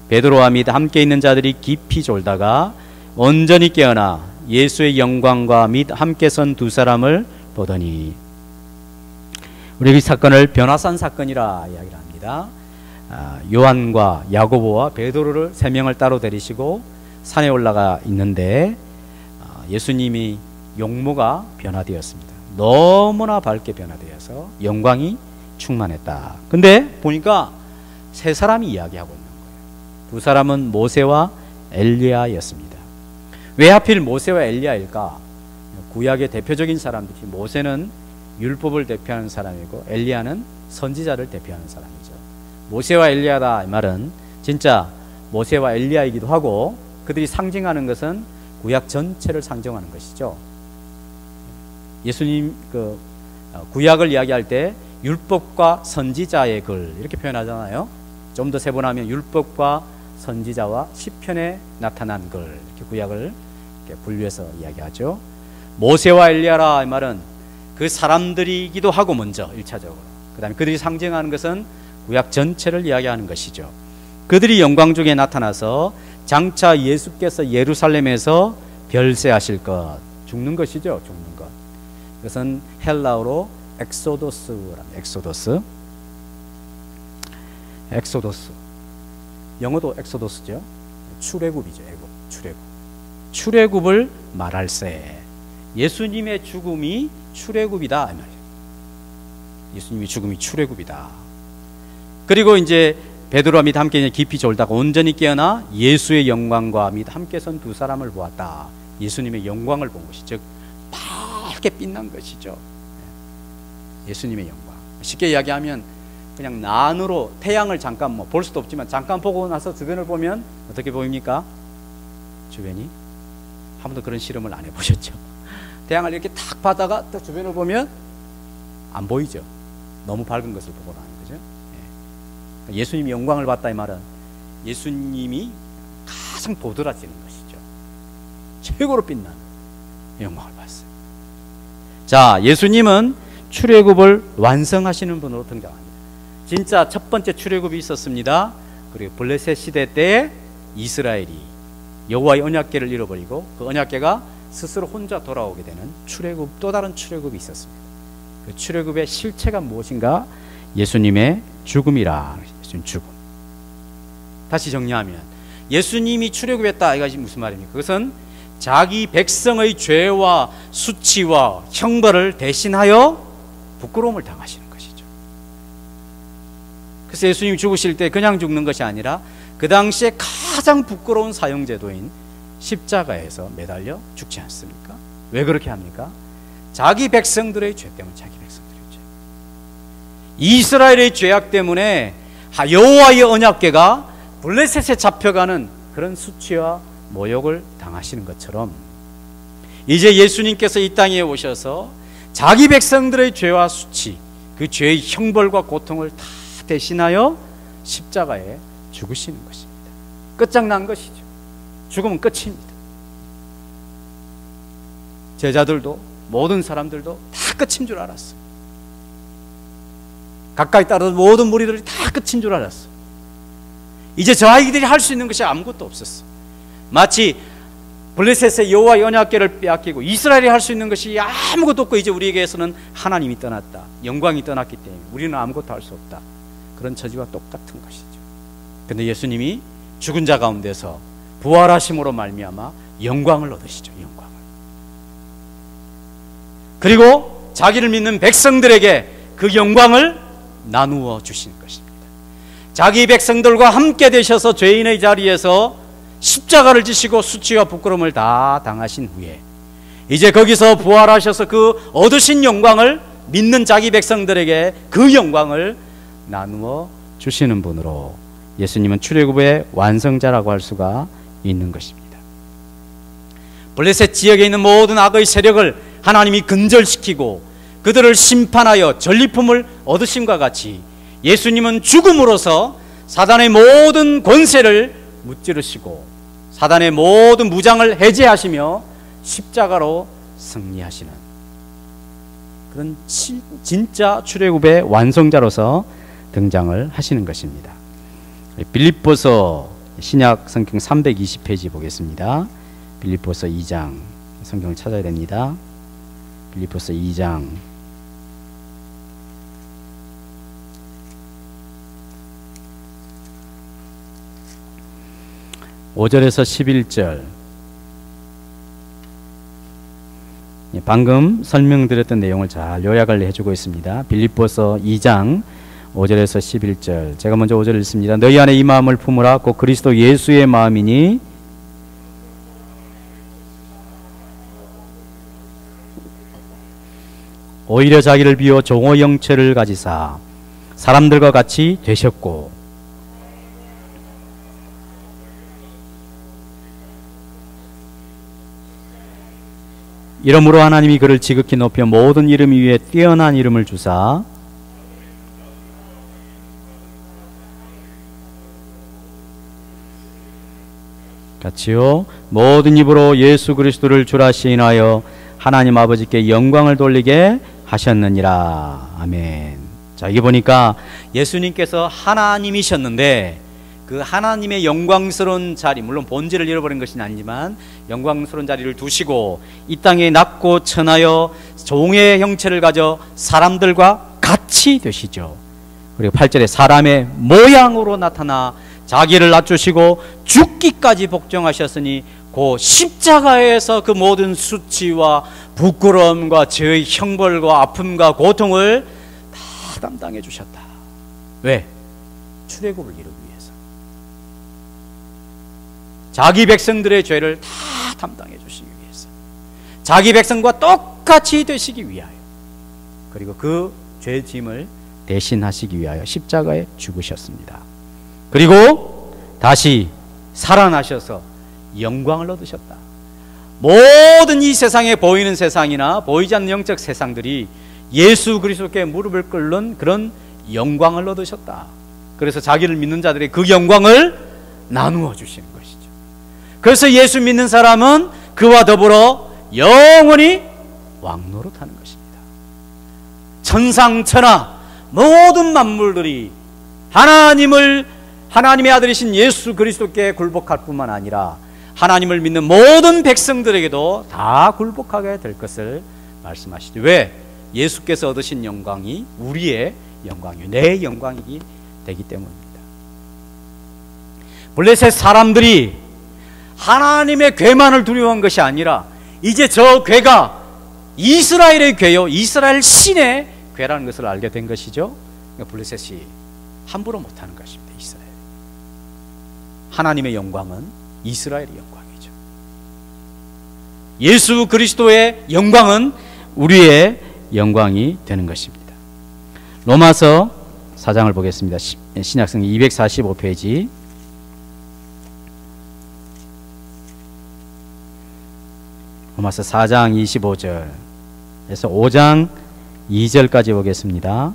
베드로와 및 함께 있는 자들이 깊이 졸다가 온전히 깨어나 예수의 영광과 및 함께 선 두 사람을 보더니. 우리 이 사건을 변화산 사건이라 이야기를 합니다. 요한과 야고보와 베드로를 세 명을 따로 데리시고 산에 올라가 있는데 예수님이 용모가 변화되었습니다. 너무나 밝게 변화되어서 영광이 충만했다. 근데 보니까 세 사람이 이야기하고 있는 거예요. 두 사람은 모세와 엘리야였습니다. 왜 하필 모세와 엘리야일까? 구약의 대표적인 사람들이 모세는 율법을 대표하는 사람이고 엘리야는 선지자를 대표하는 사람이죠. 모세와 엘리야다 이 말은 진짜 모세와 엘리야이기도 하고 그들이 상징하는 것은 구약 전체를 상징하는 것이죠. 예수님 구약을 이야기할 때 율법과 선지자의 글 이렇게 표현하잖아요. 좀 더 세분하면 율법과 선지자와 시편에 나타난 글 이렇게 구약을 이렇게 분류해서 이야기하죠. 모세와 엘리야라 이 말은 그 사람들이기도 하고 먼저 1차적으로 그 다음에 그들이 상징하는 것은 구약 전체를 이야기하는 것이죠. 그들이 영광 중에 나타나서 장차 예수께서 예루살렘에서 별세하실 것, 죽는 것이죠. 죽는 것. 그것은 헬라어로 엑소도스랍니다. 엑소도스. 영어도 엑소도스죠. 출애굽이죠. 출애굽을 말할세. 예수님의 죽음이 출애굽이다 이 말이에요. 예수님의 죽음이 출애굽이다. 그리고 이제 베드로와 및 함께 깊이 졸다가 온전히 깨어나 예수의 영광과 및 함께 선 두 사람을 보았다. 예수님의 영광을 본 것이 즉 밝게 빛난 것이죠. 예수님의 영광. 쉽게 이야기하면 그냥 난으로 태양을 잠깐 볼 수도 없지만 잠깐 보고 나서 주변을 보면 어떻게 보입니까? 주변이 한 번도 그런 실험을 안 해보셨죠? 태양을 이렇게 탁 받다가 또 주변을 보면 안 보이죠. 너무 밝은 것을 보고 나는 거죠. 예수님이 영광을 봤다 이 말은 예수님이 가장 도드라지는 것이죠. 최고로 빛나는 영광을 봤어요. 자, 예수님은 출애굽을 완성하시는 분으로 등장합니다. 진짜 첫 번째 출애굽이 있었습니다. 그리고 블레셋 시대 때 이스라엘이 여호와의 언약궤를 잃어버리고 그 언약궤가 스스로 혼자 돌아오게 되는 출애굽, 또 다른 출애굽이 있었습니다. 그 출애굽의 실체가 무엇인가? 예수님의 죽음이라. 예수님 죽음. 다시 정리하면 예수님이 출애굽했다 이것이 무슨 말입니까? 그것은 자기 백성의 죄와 수치와 형벌을 대신하여 부끄러움을 당하시는 것이죠. 그래서 예수님이 죽으실 때 그냥 죽는 것이 아니라 그 당시에 가장 부끄러운 사형제도인 십자가에서 매달려 죽지 않습니까? 왜 그렇게 합니까? 자기 백성들의 죄 때문에 자기 백성들의 죄. 이스라엘의 죄악 때문에 여호와의 언약궤가 블레셋에 잡혀가는 그런 수치와 모욕을 당하시는 것처럼 이제 예수님께서 이 땅에 오셔서 자기 백성들의 죄와 수치, 그 죄의 형벌과 고통을 다 대신하여 십자가에 죽으시는 것입니다. 끝장난 것이죠. 죽으면 끝입니다. 제자들도 모든 사람들도 다 끝인 줄 알았어요. 가까이 따르던 모든 무리들이 다 끝인 줄 알았어요. 이제 저아이들이 할 수 있는 것이 아무것도 없었어요. 마치 블레셋의 여호와 언약궤를 빼앗기고 이스라엘이 할 수 있는 것이 아무것도 없고 이제 우리에게서는 하나님이 떠났다, 영광이 떠났기 때문에 우리는 아무것도 할 수 없다, 그런 처지와 똑같은 것이죠. 그런데 예수님이 죽은 자 가운데서 부활하심으로 말미암아 영광을 얻으시죠. 영광을. 그리고 자기를 믿는 백성들에게 그 영광을 나누어 주시는 것입니다. 자기 백성들과 함께 되셔서 죄인의 자리에서 십자가를 지시고 수치와 부끄러움을 다 당하신 후에 이제 거기서 부활하셔서 그 얻으신 영광을 믿는 자기 백성들에게 그 영광을 나누어 주시는 분으로 예수님은 출애굽의 완성자라고 할 수가 있는 것입니다. 블레셋 지역에 있는 모든 악의 세력을 하나님이 근절시키고 그들을 심판하여 전리품을 얻으심과 같이 예수님은 죽음으로써 사단의 모든 권세를 무찌르시고 사단의 모든 무장을 해제하시며 십자가로 승리하시는 그런 진짜 출애굽의 완성자로서 등장을 하시는 것입니다. 빌립보서 신약 성경 320페이지 보겠습니다. 빌립보서 2장 성경을 찾아야 됩니다. 빌립보서 2장 5절에서 11절, 방금 설명드렸던 내용을 잘 요약을 해주고 있습니다. 빌립보서 2장 5절에서 11절, 제가 먼저 5절을 읽습니다. 너희 안에 이 마음을 품으라. 곧 그리스도 예수의 마음이니 오히려 자기를 비워 종의 형체를 가지사 사람들과 같이 되셨고 이러므로 하나님이 그를 지극히 높여 모든 이름 위에 뛰어난 이름을 주사 같이요 모든 입으로 예수 그리스도를 주라 시인하여 하나님 아버지께 영광을 돌리게 하셨느니라. 아멘. 자, 이게 보니까 예수님께서 하나님이셨는데 그 하나님의 영광스러운 자리, 물론 본질을 잃어버린 것은 아니지만 영광스러운 자리를 두시고 이 땅에 낮고 천하여 종의 형체를 가져 사람들과 같이 되시죠. 그리고 8절에 사람의 모양으로 나타나 자기를 낮추시고 죽기까지 복종하셨으니 그 십자가에서 그 모든 수치와 부끄러움과 죄의 형벌과 아픔과 고통을 다 담당해 주셨다. 왜? 출애굽을 이루기 위해서. 자기 백성들의 죄를 다 담당해 주시기 위해서, 자기 백성과 똑같이 되시기 위하여, 그리고 그 죄 짐을 대신하시기 위하여 십자가에 죽으셨습니다. 그리고 다시 살아나셔서 영광을 얻으셨다. 모든 이 세상에 보이는 세상이나 보이지 않는 영적 세상들이 예수 그리스도께 무릎을 꿇는 그런 영광을 얻으셨다. 그래서 자기를 믿는 자들의 그 영광을 나누어 주시는 것이죠. 그래서 예수 믿는 사람은 그와 더불어 영원히 왕노릇하는 것입니다. 천상천하 모든 만물들이 하나님의 아들이신 예수 그리스도께 굴복할 뿐만 아니라 하나님을 믿는 모든 백성들에게도 다 굴복하게 될 것을 말씀하시죠. 왜? 예수께서 얻으신 영광이 우리의 영광이요, 내 영광이기 되기 때문입니다. 블레셋 사람들이 하나님의 괴만을 두려워한 것이 아니라 이제 저 괴가 이스라엘의 괴요, 이스라엘 신의 괴라는 것을 알게 된 것이죠. 그러니까 블레셋이 함부로 못하는 것입니다. 이스라엘. 하나님의 영광은 이스라엘의 영광이죠. 예수 그리스도의 영광은 우리의 영광이 되는 것입니다. 로마서 4장을 보겠습니다. 신약성경 245페이지. 로마서 4장 25절에서 5장 2절까지 보겠습니다.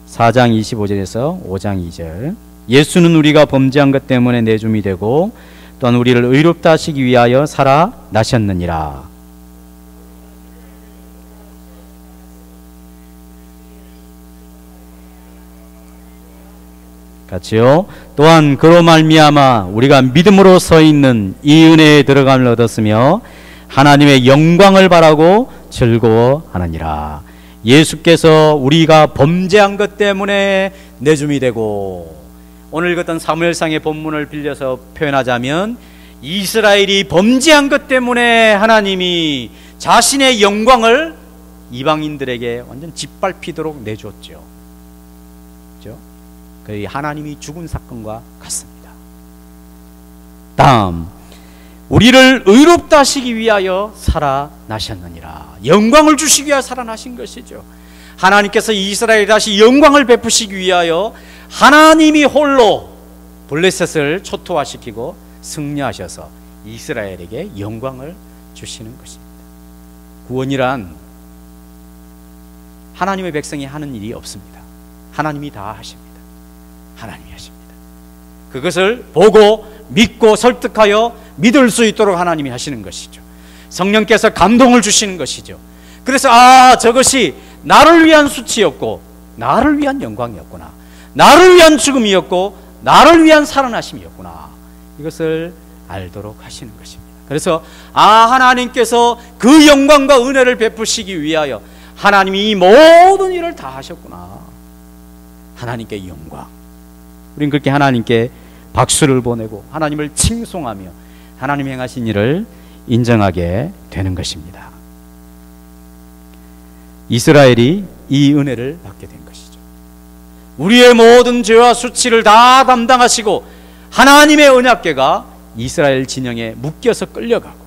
4장 25절에서 5장 2절. 예수는 우리가 범죄한 것 때문에 내줌이 되고 또한 우리를 의롭다 하시기 위하여 살아나셨느니라. 같이요. 또한 그로 말미암아 우리가 믿음으로 서 있는 이 은혜에 들어감을 얻었으며 하나님의 영광을 바라고 즐거워하느니라. 예수께서 우리가 범죄한 것 때문에 내줌이 되고, 오늘 읽었던 사무엘상의 본문을 빌려서 표현하자면 이스라엘이 범죄한 것 때문에 하나님이 자신의 영광을 이방인들에게 완전 짓밟히도록 내줬죠. 그렇죠? 거의 하나님이 죽은 사건과 같습니다. 다음, 우리를 의롭다 하시기 위하여 살아나셨느니라. 영광을 주시기 위하여 살아나신 것이죠. 하나님께서 이스라엘에 다시 영광을 베푸시기 위하여 하나님이 홀로 블레셋을 초토화시키고 승리하셔서 이스라엘에게 영광을 주시는 것입니다. 구원이란 하나님의 백성이 하는 일이 없습니다. 하나님이 다 하십니다. 하나님이 하십니다. 그것을 보고 믿고 설득하여 믿을 수 있도록 하나님이 하시는 것이죠. 성령께서 감동을 주시는 것이죠. 그래서 저것이 나를 위한 수치였고 나를 위한 영광이었구나, 나를 위한 죽음이었고 나를 위한 살아나심이었구나, 이것을 알도록 하시는 것입니다. 그래서 하나님께서 그 영광과 은혜를 베푸시기 위하여 하나님이 이 모든 일을 다 하셨구나. 하나님께 영광. 우린 그렇게 하나님께 박수를 보내고 하나님을 칭송하며 하나님 행하신 일을 인정하게 되는 것입니다. 이스라엘이 이 은혜를 받게 된 것이죠. 우리의 모든 죄와 수치를 다 담당하시고 하나님의 언약궤가 이스라엘 진영에 묶여서 끌려가고,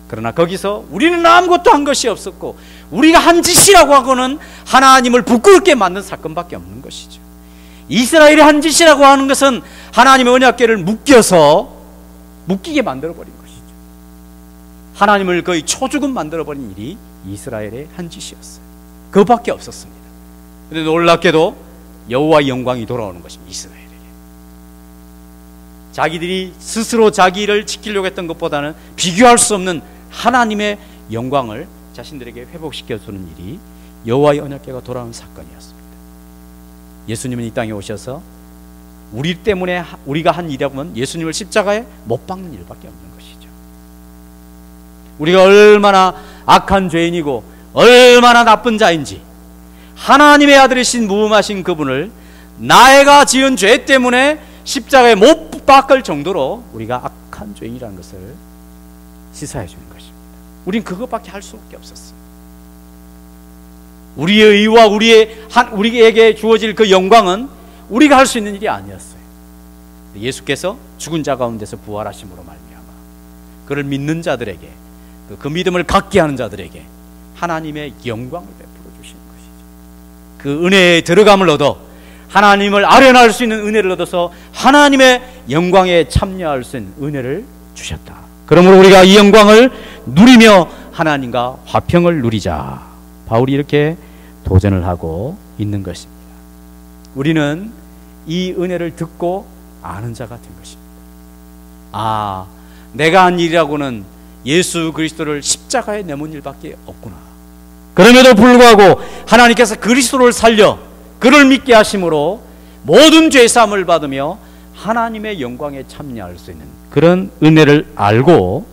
그러나 거기서 우리는 아무것도 한 것이 없었고 우리가 한 짓이라고 하고는 하나님을 부끄럽게 만든 사건밖에 없는 것이죠. 이스라엘이 한 짓이라고 하는 것은 하나님의 언약궤를 묶이게 만들어버린 것이죠. 하나님을 거의 초죽음 만들어버린 일이 이스라엘의 한 짓이었어요. 그것밖에 없었습니다. 그런데 놀랍게도 여호와의 영광이 돌아오는 것입니다. 이스라엘에게. 자기들이 스스로 자기를 지키려고 했던 것보다는 비교할 수 없는 하나님의 영광을 자신들에게 회복시켜주는 일이 여호와의 언약궤가 돌아오는 사건이었습니다. 예수님은 이 땅에 오셔서 우리 때문에 우리가 한 일이라고 하면 예수님을 십자가에 못 박는 일밖에 없는 것이죠. 우리가 얼마나 악한 죄인이고 얼마나 나쁜 자인지 하나님의 아들이신 무음하신 그분을 나애가 지은 죄 때문에 십자가에 못 박을 정도로 우리가 악한 죄인이라는 것을 시사해 주는 것입니다. 우린 그것밖에 할 수밖에 없었어요. 우리의 의와 우리에게 주어질 그 영광은 우리가 할 수 있는 일이 아니었어요. 예수께서 죽은 자 가운데서 부활하심으로 말미암아 그를 믿는 자들에게, 그 믿음을 갖게 하는 자들에게 하나님의 영광을 베풀어 주시는 것이죠. 그 은혜에 들어감을 얻어 하나님을 아련할 수 있는 은혜를 얻어서 하나님의 영광에 참여할 수 있는 은혜를 주셨다. 그러므로 우리가 이 영광을 누리며 하나님과 화평을 누리자. 바울이 이렇게 도전을 하고 있는 것입니다. 우리는 이 은혜를 듣고 아는 자가 된 것입니다. 내가 한 일이라고는 예수 그리스도를 십자가에 내몬 일밖에 없구나. 그럼에도 불구하고 하나님께서 그리스도를 살려 그를 믿게 하심으로 모든 죄사함을 받으며 하나님의 영광에 참여할 수 있는 그런 은혜를 알고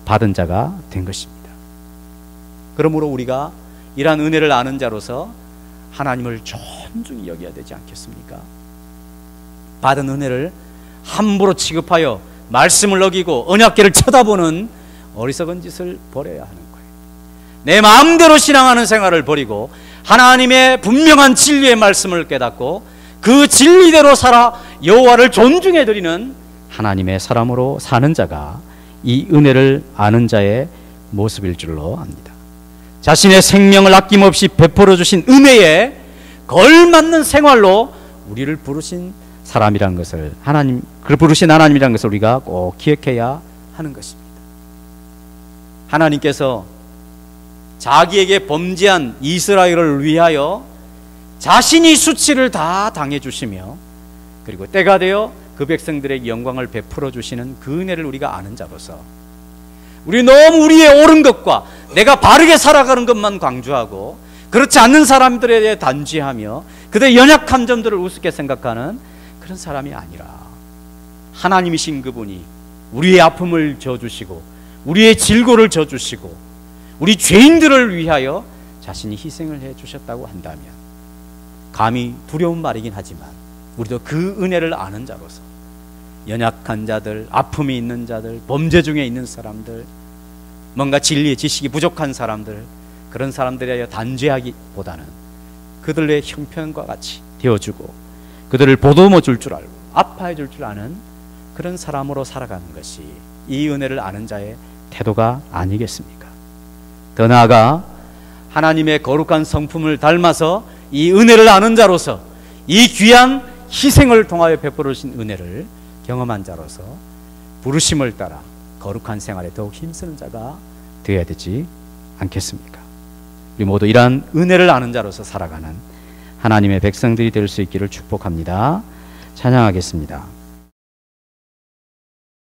받은 자가 된 것입니다. 그러므로 우리가 이러한 은혜를 아는 자로서 하나님을 존중히 여겨야 되지 않겠습니까? 받은 은혜를 함부로 취급하여 말씀을 어기고 언약궤를 쳐다보는 어리석은 짓을 버려야 하는 거예요. 내 마음대로 신앙하는 생활을 버리고 하나님의 분명한 진리의 말씀을 깨닫고 그 진리대로 살아 여호와를 존중해 드리는 하나님의 사람으로 사는 자가 이 은혜를 아는 자의 모습일 줄로 압니다. 자신의 생명을 아낌없이 베풀어 주신 은혜에 걸맞는 생활로 우리를 부르신 사람이라는 것을 그를 부르신 하나님이라는 것을 우리가 꼭 기억해야 하는 것입니다. 하나님께서 자기에게 범죄한 이스라엘을 위하여 자신이 수치를 다 당해 주시며 그리고 때가 되어 그 백성들에게 영광을 베풀어 주시는 그 은혜를 우리가 아는 자로서 우리 너무 우리의 옳은 것과 내가 바르게 살아가는 것만 강조하고 그렇지 않는 사람들에 대해 단죄하며 그들의 연약한 점들을 우습게 생각하는 그런 사람이 아니라 하나님이신 그분이 우리의 아픔을 져주시고 우리의 질고를 져주시고 우리 죄인들을 위하여 자신이 희생을 해주셨다고 한다면 감히 두려운 말이긴 하지만 우리도 그 은혜를 아는 자로서 연약한 자들, 아픔이 있는 자들, 범죄 중에 있는 사람들, 뭔가 진리의 지식이 부족한 사람들, 그런 사람들에 대하여 단죄하기보다는 그들의 형편과 같이 되어주고 그들을 보듬어 줄 줄 알고 아파해 줄 줄 아는 그런 사람으로 살아가는 것이 이 은혜를 아는 자의 태도가 아니겠습니까? 더 나아가 하나님의 거룩한 성품을 닮아서 이 은혜를 아는 자로서 이 귀한 희생을 통하여 베풀어 주신 은혜를 경험한 자로서 부르심을 따라 거룩한 생활에 더욱 힘쓰는 자가 되어야 되지 않겠습니까? 우리 모두 이러한 은혜를 아는 자로서 살아가는 하나님의 백성들이 될 수 있기를 축복합니다. 찬양하겠습니다.